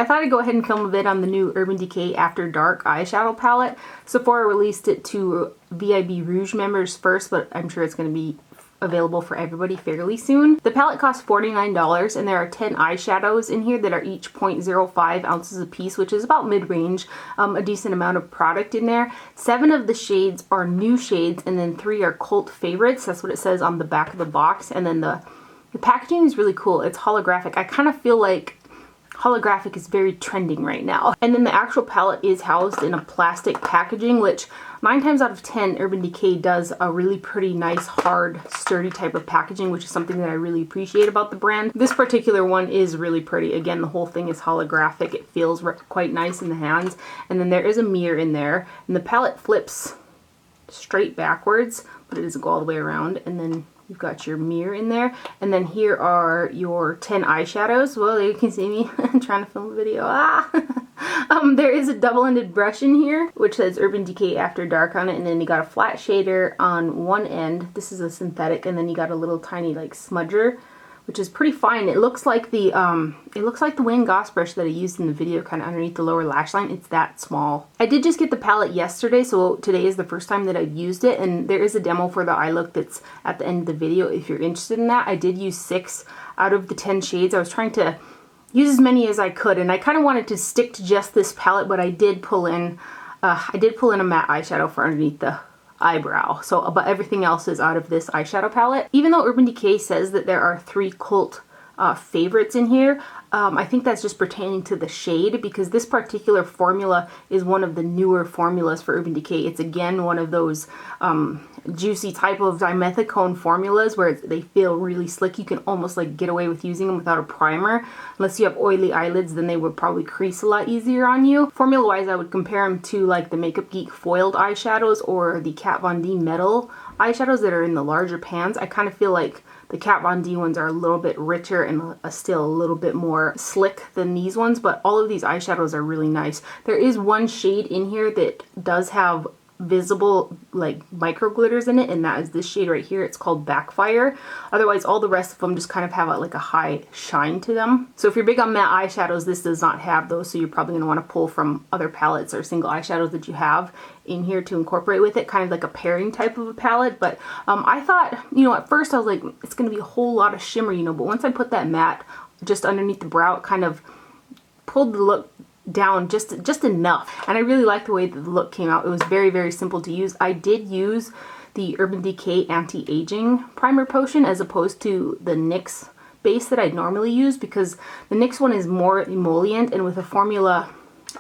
I thought I'd go ahead and film a vid on the new Urban Decay After Dark eyeshadow palette. Sephora released it to VIB Rouge members first, but I'm sure it's going to be available for everybody fairly soon. The palette costs $49 and there are 10 eyeshadows in here that are each 0.05 ounces a piece, which is about mid-range, a decent amount of product in there. 7 of the shades are new shades and then 3 are cult favorites. That's what it says on the back of the box. And then the packaging is really cool. It's holographic. I kind of feel like holographic is very trending right now. And then the actual palette is housed in a plastic packaging, which 9 times out of 10 Urban Decay does a really pretty nice, hard, sturdy type of packaging, which is something that I really appreciate about the brand. This particular one is really pretty. Again, the whole thing is holographic. It feels quite nice in the hands. And then there is a mirror in there, and the palette flips straight backwards, but it doesn't go all the way around. And then you've got your mirror in there, and then here are your 10 eyeshadows. Well, you can see me trying to film a video. There is a double-ended brush in here, which says Urban Decay After Dark on it, and then you got a flat shader on one end. This is a synthetic, and then you got a little tiny like smudger, which is pretty fine. It looks like the Wayne Goss brush that I used in the video, kind of underneath the lower lash line. It's that small. I did just get the palette yesterday, so today is the first time that I've used it, and there is a demo for the eye look that's at the end of the video if you're interested in that. I did use 6 out of the 10 shades. I was trying to use as many as I could, and I kind of wanted to stick to just this palette, but I did pull in a matte eyeshadow for underneath the eyebrow. So, but everything else is out of this eyeshadow palette. Even though Urban Decay says that there are 3 cult favorites in here, I think that's just pertaining to the shade, because this particular formula is one of the newer formulas for Urban Decay. It's again one of those juicy type of dimethicone formulas where they feel really slick. You can almost like get away with using them without a primer. Unless you have oily eyelids, then they would probably crease a lot easier on you. Formula wise, I would compare them to like the Makeup Geek foiled eyeshadows or the Kat Von D metal eyeshadows that are in the larger pans. I kind of feel like the Kat Von D ones are a little bit richer and still a little bit more slick than these ones, but all of these eyeshadows are really nice. There is one shade in here that does have visible like micro glitters in it, and that is this shade right here. It's called Backfire. Otherwise, all the rest of them just kind of have like a high shine to them. So if you're big on matte eyeshadows, this does not have those, so you're probably going to want to pull from other palettes or single eyeshadows that you have in here to incorporate with it, kind of like a pairing type of a palette. But I thought, you know, at first I was like, it's going to be a whole lot of shimmer, you know, but once I put that matte just underneath the brow, it kind of pulled the look down just enough, and I really like the way that the look came out. It was very, very simple to use. I did use the Urban Decay Anti-Aging Primer Potion as opposed to the NYX base that I'd normally use, because the NYX one is more emollient, and with a formula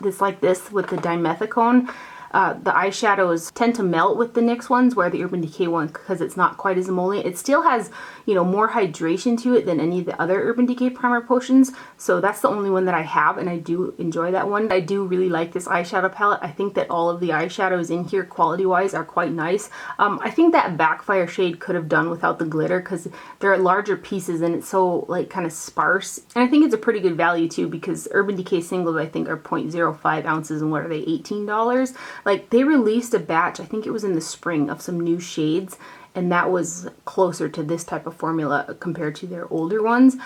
that's like this with the dimethicone, the eyeshadows tend to melt with the NYX ones, where the Urban Decay one, because it's not quite as emollient, it still has, you know, more hydration to it than any of the other Urban Decay primer potions. So that's the only one that I have, and I do enjoy that one. I do really like this eyeshadow palette. I think that all of the eyeshadows in here quality wise are quite nice. I think that Backfire shade could have done without the glitter, because they're larger pieces and it's so like kind of sparse. And I think it's a pretty good value too, because Urban Decay singles I think are 0.05 ounces, and what are they, $18? Like, they released a batch, I think it was in the spring, of some new shades, and that was closer to this type of formula compared to their older ones.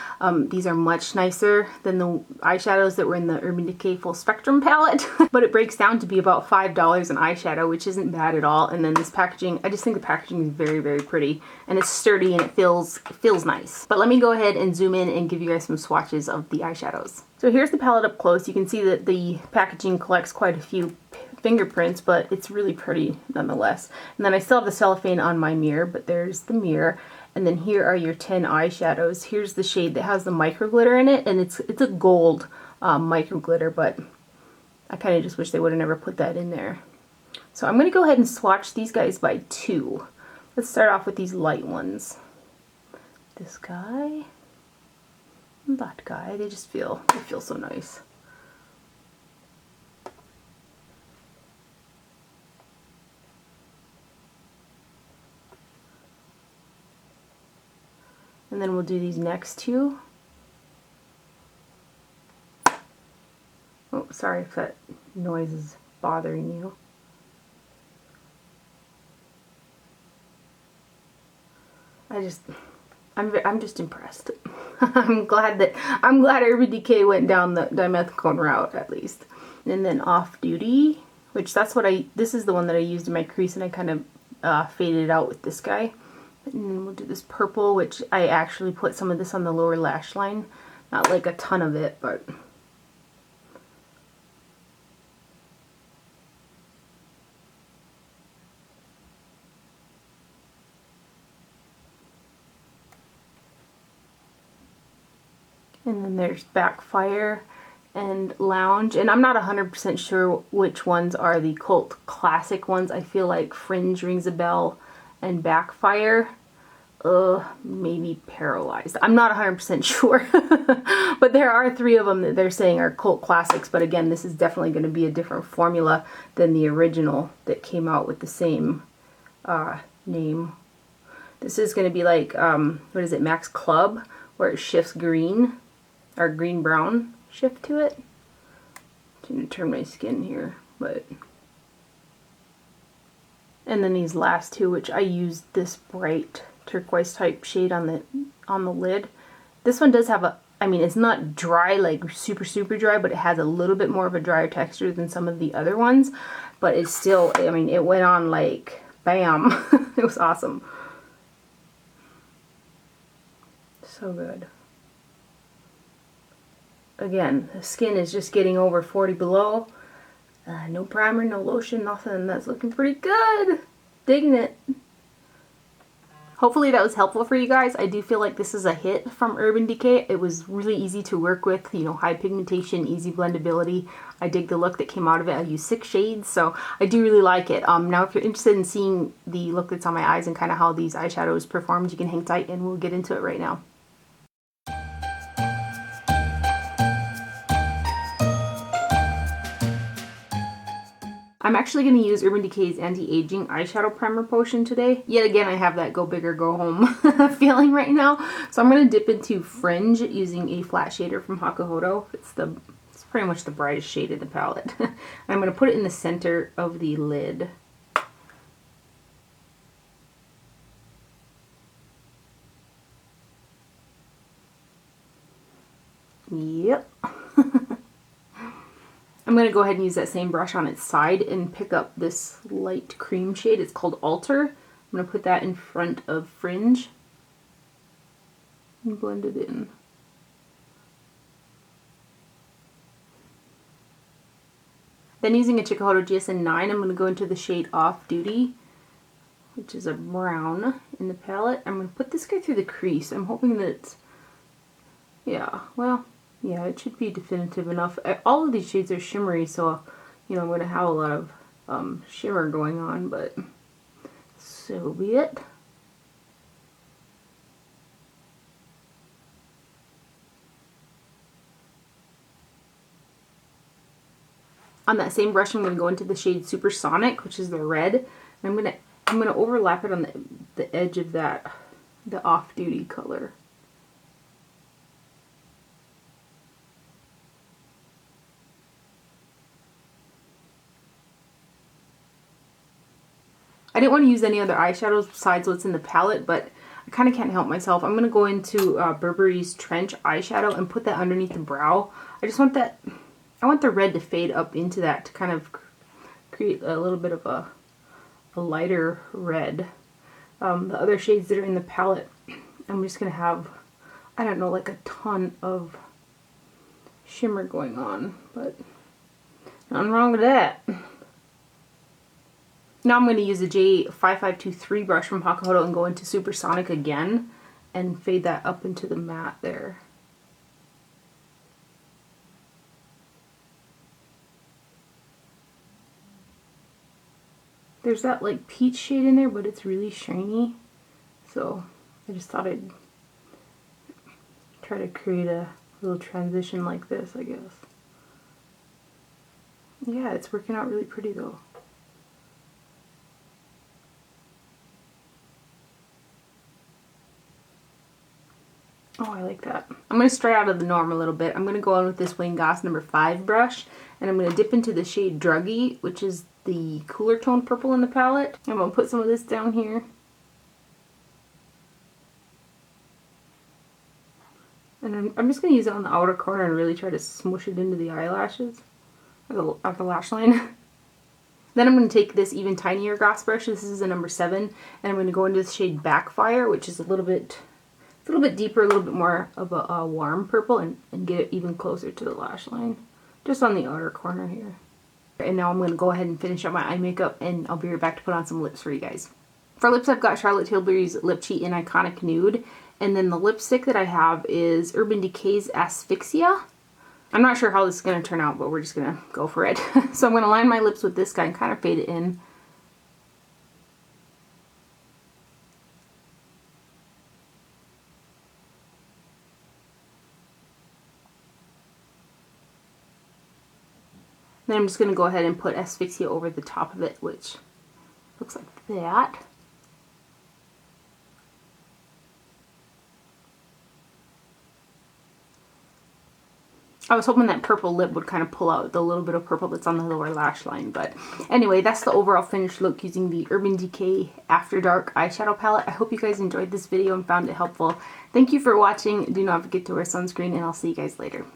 These are much nicer than the eyeshadows that were in the Urban Decay Full Spectrum palette, but it breaks down to be about $5 an eyeshadow, which isn't bad at all. And then this packaging, I just think the packaging is very, very pretty, and it's sturdy and it feels nice. But let me go ahead and zoom in and give you guys some swatches of the eyeshadows. So here's the palette up close. You can see that the packaging collects quite a few fingerprints, but it's really pretty nonetheless. And then I still have the cellophane on my mirror, but there's the mirror. And then here are your 10 eyeshadows. Here's the shade that has the micro glitter in it, and it's a gold micro glitter, but I kind of just wish they would have never put that in there. So I'm going to go ahead and swatch these guys by 2. Let's start off with these light ones. This guy and that guy, they feel so nice. And then we'll do these next 2. Oh, sorry if that noise is bothering you. I'm just impressed. I'm glad Urban Decay went down the dimethicone route at least. And then Off Duty, which this is the one that I used in my crease, and I kind of faded it out with this guy. And then we'll do this purple, which I actually put some of this on the lower lash line. Not like a ton of it, but... And then there's Backfire and Lounge. And I'm not 100% sure which ones are the cult classic ones. I feel like Fringe rings a bell and Backfire. Maybe Paralyzed. I'm not 100% sure. But there are 3 of them that they're saying are cult classics. But again, this is definitely going to be a different formula than the original that came out with the same name. This is going to be like, what is it, Max Club, where it shifts green. Or green-brown shift to it. I'm trying to turn my skin here, but... And then these last 2, which I used this bright turquoise type shade on the lid. This one does have a, I mean, it's not dry, like super dry, but it has a little bit more of a drier texture than some of the other ones. But it's still, I mean, it went on like, bam. It was awesome. So good. Again, the skin is just getting over 40 below. No primer, no lotion, nothing. That's looking pretty good. Digging it. Hopefully that was helpful for you guys. I do feel like this is a hit from Urban Decay. It was really easy to work with, you know, high pigmentation, easy blendability. I dig the look that came out of it. I used 6 shades, so I do really like it. Now if you're interested in seeing the look that's on my eyes and kind of how these eyeshadows performed, you can hang tight and we'll get into it right now. I'm actually going to use Urban Decay's Anti-Aging Eyeshadow Primer Potion today. Yet again, I have that go big or go home feeling right now. So I'm going to dip into Fringe using a flat shader from Hakuhodo. It's pretty much the brightest shade in the palette. I'm going to put it in the center of the lid. Yep. I'm going to go ahead and use that same brush on its side and pick up this light cream shade. It's called Alter. I'm going to put that in front of Fringe and blend it in. Then using a Chikuhodo GSN 9, I'm going to go into the shade Off Duty, which is a brown in the palette. I'm going to put this guy through the crease. I'm hoping that it's, yeah, well... yeah, it should be definitive enough. All of these shades are shimmery, so, you know, I'm going to have a lot of shimmer going on, but so be it. On that same brush, I'm going to go into the shade Supersonic, which is the red, and I'm going to overlap it on the edge of that, the Off-Duty color. I didn't want to use any other eyeshadows besides what's in the palette, but I kind of can't help myself. I'm going to go into Burberry's Trench eyeshadow and put that underneath the brow. I just want that, I want the red to fade up into that to kind of create a little bit of a lighter red. The other shades that are in the palette, I'm just going to have, I don't know, like a ton of shimmer going on, but nothing wrong with that. Now I'm going to use a J5523 brush from Hakuhodo and go into Supersonic again and fade that up into the matte there. There's that like peach shade in there, but it's really shiny. So I just thought I'd try to create a little transition like this, I guess. Yeah, it's working out really pretty though. Oh, I like that. I'm going to stray out of the norm a little bit. I'm going to go on with this Wayne Goss number 5 brush, and I'm going to dip into the shade Druggy, which is the cooler tone purple in the palette. I'm going to put some of this down here. And I'm just going to use it on the outer corner and really try to smush it into the eyelashes, or the lash line. Then I'm going to take this even tinier glass brush. This is a number 7, and I'm going to go into the shade Backfire, which is a little bit deeper, a little bit more of a warm purple, and get it even closer to the lash line, just on the outer corner here. And now I'm going to go ahead and finish up my eye makeup, and I'll be right back to put on some lips for you guys. For lips, I've got Charlotte Tilbury's Lip Cheat in Iconic Nude, and then the lipstick that I have is Urban Decay's Asphyxia. I'm not sure how this is going to turn out, but we're just going to go for it. So I'm going to line my lips with this guy and kind of fade it in. Then I'm just going to go ahead and put Asphyxia over the top of it, which looks like that. I was hoping that purple lip would kind of pull out the little bit of purple that's on the lower lash line. But anyway, that's the overall finished look using the Urban Decay Afterdark eyeshadow palette. I hope you guys enjoyed this video and found it helpful. Thank you for watching. Do not forget to wear sunscreen, and I'll see you guys later.